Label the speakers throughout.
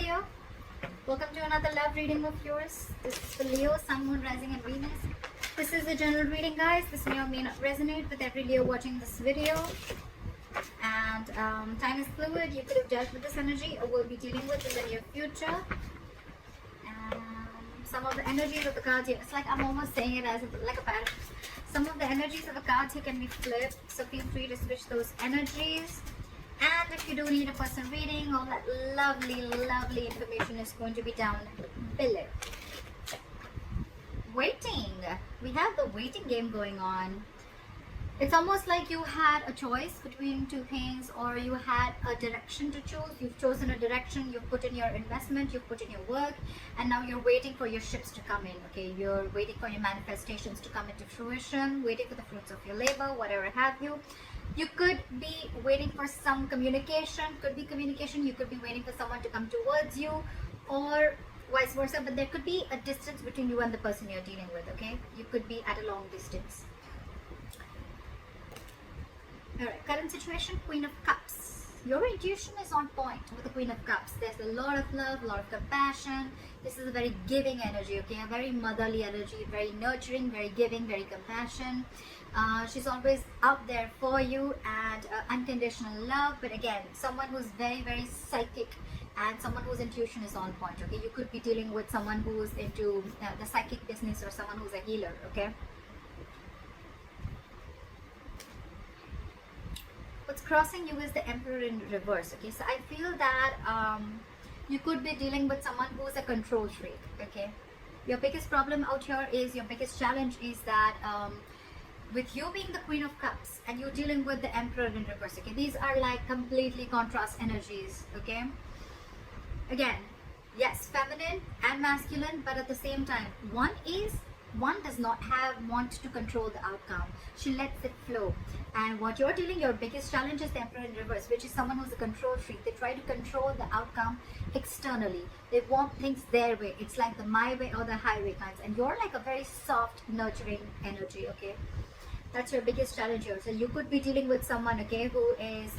Speaker 1: Leo. Welcome to another love reading of yours. This is for Leo, Sun, Moon, Rising and Venus. This is a general reading, guys. This may or may not resonate with every Leo watching this video. And time is fluid. You could have dealt with this energy or will be dealing with in the near future. Some of the energies of the cards here, it's like I'm almost saying it as like a pattern. Some of the energies of the cards here can be flipped, so feel free to switch those energies. And if you do need a personal reading, all that lovely information is going to be down below. Waiting. We have the waiting game going on. It's almost like you had a choice between two things, or you had a direction to choose. You've chosen a direction, you've put in your investment, you've put in your work, and now you're waiting for your ships to come in, okay? You're waiting for your manifestations to come into fruition, waiting for the fruits of your labor, whatever have you. You could be waiting for some communication, could be communication, you could be waiting for someone to come towards you, or vice versa, but there could be a distance between you and the person you're dealing with, okay? You could be at a long distance. Alright, current situation, Queen of Cups. Your intuition is on point with the Queen of Cups. There's a lot of love, a lot of compassion. This is a very giving energy, okay? A very motherly energy, very nurturing, very giving, very compassion. She's always out there for you, and unconditional love. But again, someone who's very psychic and someone whose intuition is on point, okay? You could be dealing with someone who's into the psychic business, or someone who's a healer, okay? What's crossing you is the Emperor in reverse, okay? So I feel that you could be dealing with someone who's a control freak, okay? Your biggest problem out here is, your biggest challenge is that with you being the Queen of Cups and you dealing with the Emperor in reverse, okay? These are like completely contrast energies, okay? Again, yes, feminine and masculine, but at the same time, one does not want to control the outcome. She lets it flow. And what you're dealing, your biggest challenge is the Emperor in reverse, which is someone who's a control freak. They try to control the outcome externally. They want things their way. It's like the my way or the highway kinds. And you're like a very soft, nurturing energy, okay? That's your biggest challenge here. So you could be dealing with someone, okay, who is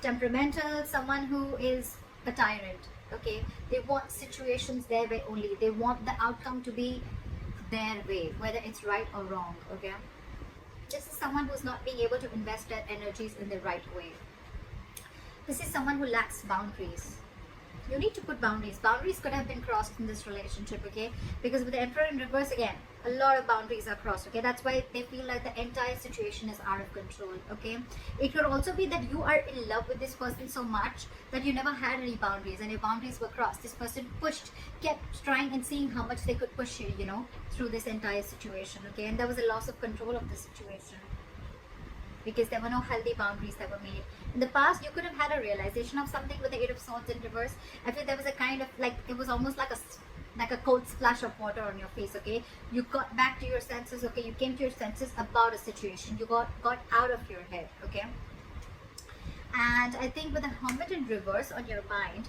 Speaker 1: temperamental, someone who is a tyrant, okay? They want situations their way only. They want the outcome to be their way, whether it's right or wrong, okay? This is someone who's not being able to invest their energies in the right way. This is someone who lacks boundaries. You need to put boundaries. Boundaries could have been crossed in this relationship, okay? Because with the Emperor in reverse, again, a lot of boundaries are crossed, okay? That's why they feel like the entire situation is out of control, okay? It could also be that you are in love with this person so much that you never had any boundaries, and your boundaries were crossed. This person kept trying and seeing how much they could push you, you know, through this entire situation, okay? And there was a loss of control of the situation, because there were no healthy boundaries that were made. In the past, you could have had a realization of something with the Eight of Swords in reverse. I feel there was a kind of, like, it was almost like a cold splash of water on your face, okay? You got back to your senses, okay? You came to your senses about a situation. You got out of your head, okay? And I think with the Hermit in reverse on your mind,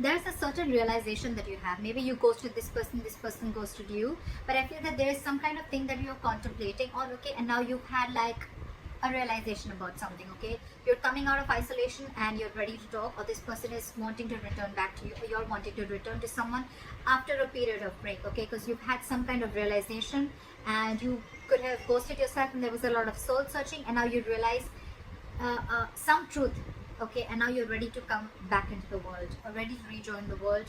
Speaker 1: there's a certain realization that you have. Maybe you ghosted this person ghosted you. But I feel that there is some kind of thing that you're contemplating on, okay? And now you've had like a realization about something, okay? You're coming out of isolation and you're ready to talk, or this person is wanting to return back to you, or you're wanting to return to someone after a period of break, okay? Because you've had some kind of realization, and you could have ghosted yourself, and there was a lot of soul searching, and now you realize some truth, okay? And now you're ready to come back into the world, or ready to rejoin the world.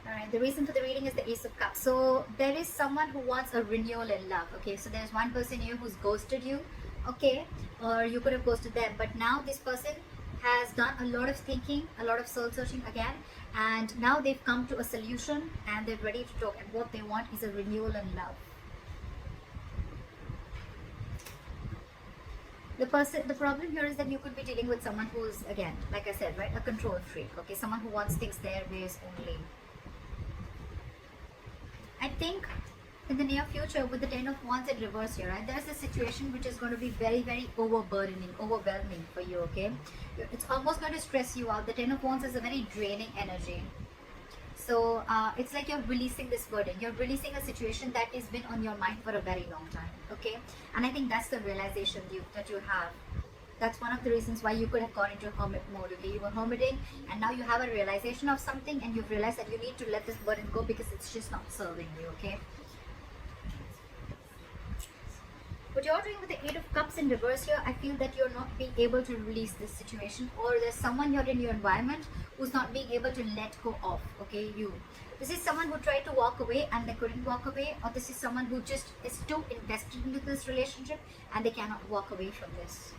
Speaker 1: Alright, the reason for the reading is the Ace of Cups. So there is someone who wants a renewal in love, okay? So there's one person here who's ghosted you, okay? Or you could have ghosted them, but now this person has done a lot of thinking, a lot of soul searching again, and now they've come to a solution and they're ready to talk, and what they want is a renewal in love. The problem here is that you could be dealing with someone who's, again, like I said, right, a control freak, okay? Someone who wants things their ways only. I think in the near future, with the Ten of Wands in reverse here, right, there's a situation which is going to be very overwhelming for you, okay? It's almost going to stress you out. The Ten of Wands is a very draining energy. So it's like you're releasing this burden. You're releasing a situation that has been on your mind for a very long time, okay? And I think that's the realization that you have. That's one of the reasons why you could have gone into hermit mode. Okay, you were hermiting, and now you have a realization of something, and you've realized that you need to let this burden go because it's just not serving you. Okay. What you're doing with the Eight of Cups in reverse here, I feel that you're not being able to release this situation, or there's someone here in your environment who's not being able to let go of, okay, you. This is someone who tried to walk away and they couldn't walk away, or this is someone who just is too invested into this relationship and they cannot walk away from this.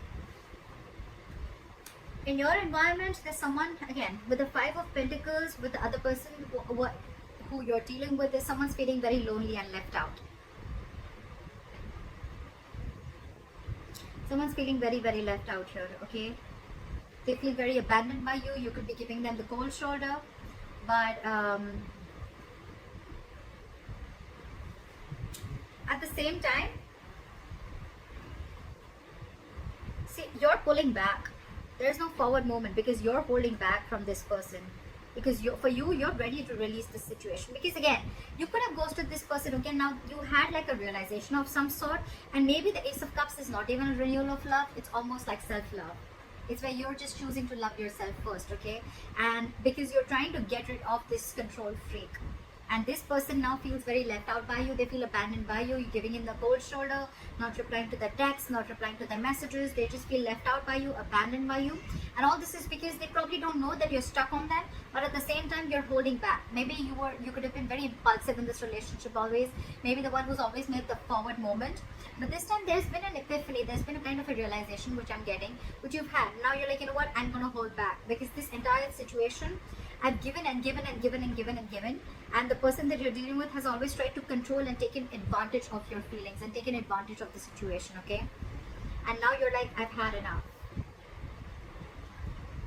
Speaker 1: In your environment, there's someone, again, with the Five of Pentacles, with the other person who you're dealing with, there's someone's feeling very lonely and left out. Someone's feeling very, very left out here, okay? They feel very abandoned by you. You could be giving them the cold shoulder. But at the same time, see, you're pulling back. There's no forward movement because you're holding back from this person. Because you're ready to release this situation. Because again, you could have ghosted this person. Okay, now you had like a realization of some sort, and maybe the Ace of Cups is not even a renewal of love. It's almost like self-love. It's where you're just choosing to love yourself first, okay? And because you're trying to get rid of this control freak. And this person now feels very left out by you. They feel abandoned by you. You're giving in the cold shoulder, not replying to their texts, not replying to their messages. They just feel left out by you, abandoned by you. And all this is because they probably don't know that you're stuck on them, but at the same time you're holding back. Maybe you could have been very impulsive in this relationship always. Maybe the one who's always made the forward moment. But this time there's been an epiphany. There's been a kind of a realization which I'm getting, which you've had. Now you're like, you know what? I'm gonna hold back because this entire situation I've given and given and given and given and given, and the person that you're dealing with has always tried to control and taken advantage of your feelings and taken advantage of the situation, okay? And now you're like, I've had enough.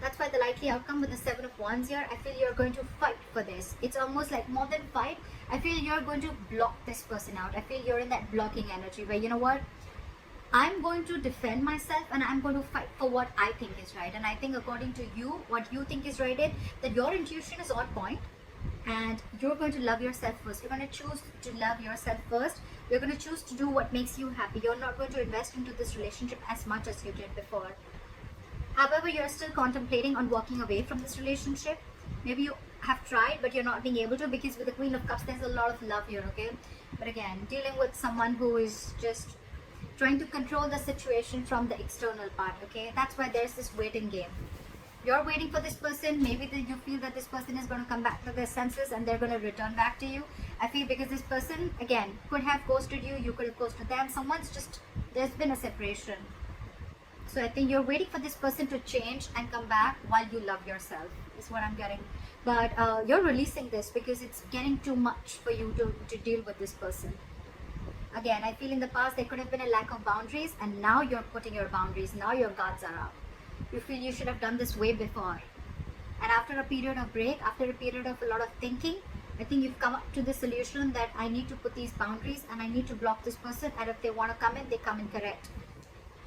Speaker 1: That's why the likely outcome with the Seven of Wands here, I feel you're going to fight for this. It's almost like more than fight. I feel you're going to block this person out. I feel you're in that blocking energy where, you know what? I'm going to defend myself and I'm going to fight for what I think is right. And I think according to you, what you think is right is that your intuition is on point and you're going to love yourself first. You're going to choose to love yourself first. You're going to choose to do what makes you happy. You're not going to invest into this relationship as much as you did before. However, you're still contemplating on walking away from this relationship. Maybe you have tried, but you're not being able to because with the Queen of Cups, there's a lot of love here, okay? But again, dealing with someone who is just trying to control the situation from the external part, okay? That's why there's this waiting game. You're waiting for this person. Maybe you feel that this person is going to come back to their senses and they're going to return back to you. I feel because this person, again, could have ghosted you. You could have ghosted them. There's been a separation. So I think you're waiting for this person to change and come back while you love yourself, is what I'm getting. But you're releasing this because it's getting too much for you to deal with this person. Again, I feel in the past there could have been a lack of boundaries, and now you're putting your boundaries. Now your guards are up. You feel you should have done this way before. And after a period of break, after a period of a lot of thinking, I think you've come up to the solution that I need to put these boundaries and I need to block this person, and if they want to come in, they come in correct.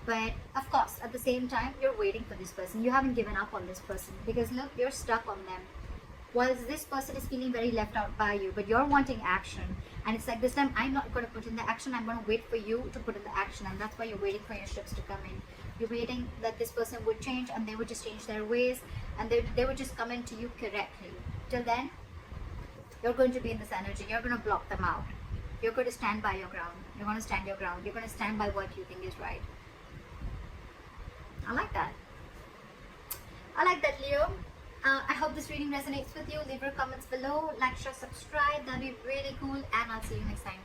Speaker 1: But of course, at the same time, you're waiting for this person. You haven't given up on this person because look, you're stuck on them. Whilst this person is feeling very left out by you, but you're wanting action. And it's like this time, I'm not going to put in the action. I'm going to wait for you to put in the action. And that's why you're waiting for your ships to come in. You're waiting that this person would change and they would just change their ways. And they would just come into you correctly. Till then, you're going to be in this energy. You're going to block them out. You're going to stand by your ground. You're going to stand your ground. You're going to stand by what you think is right. I like that. I like that, Leo. I hope this reading resonates with you. Leave your comments below, like, share, subscribe. That'd be really cool, and I'll see you next time.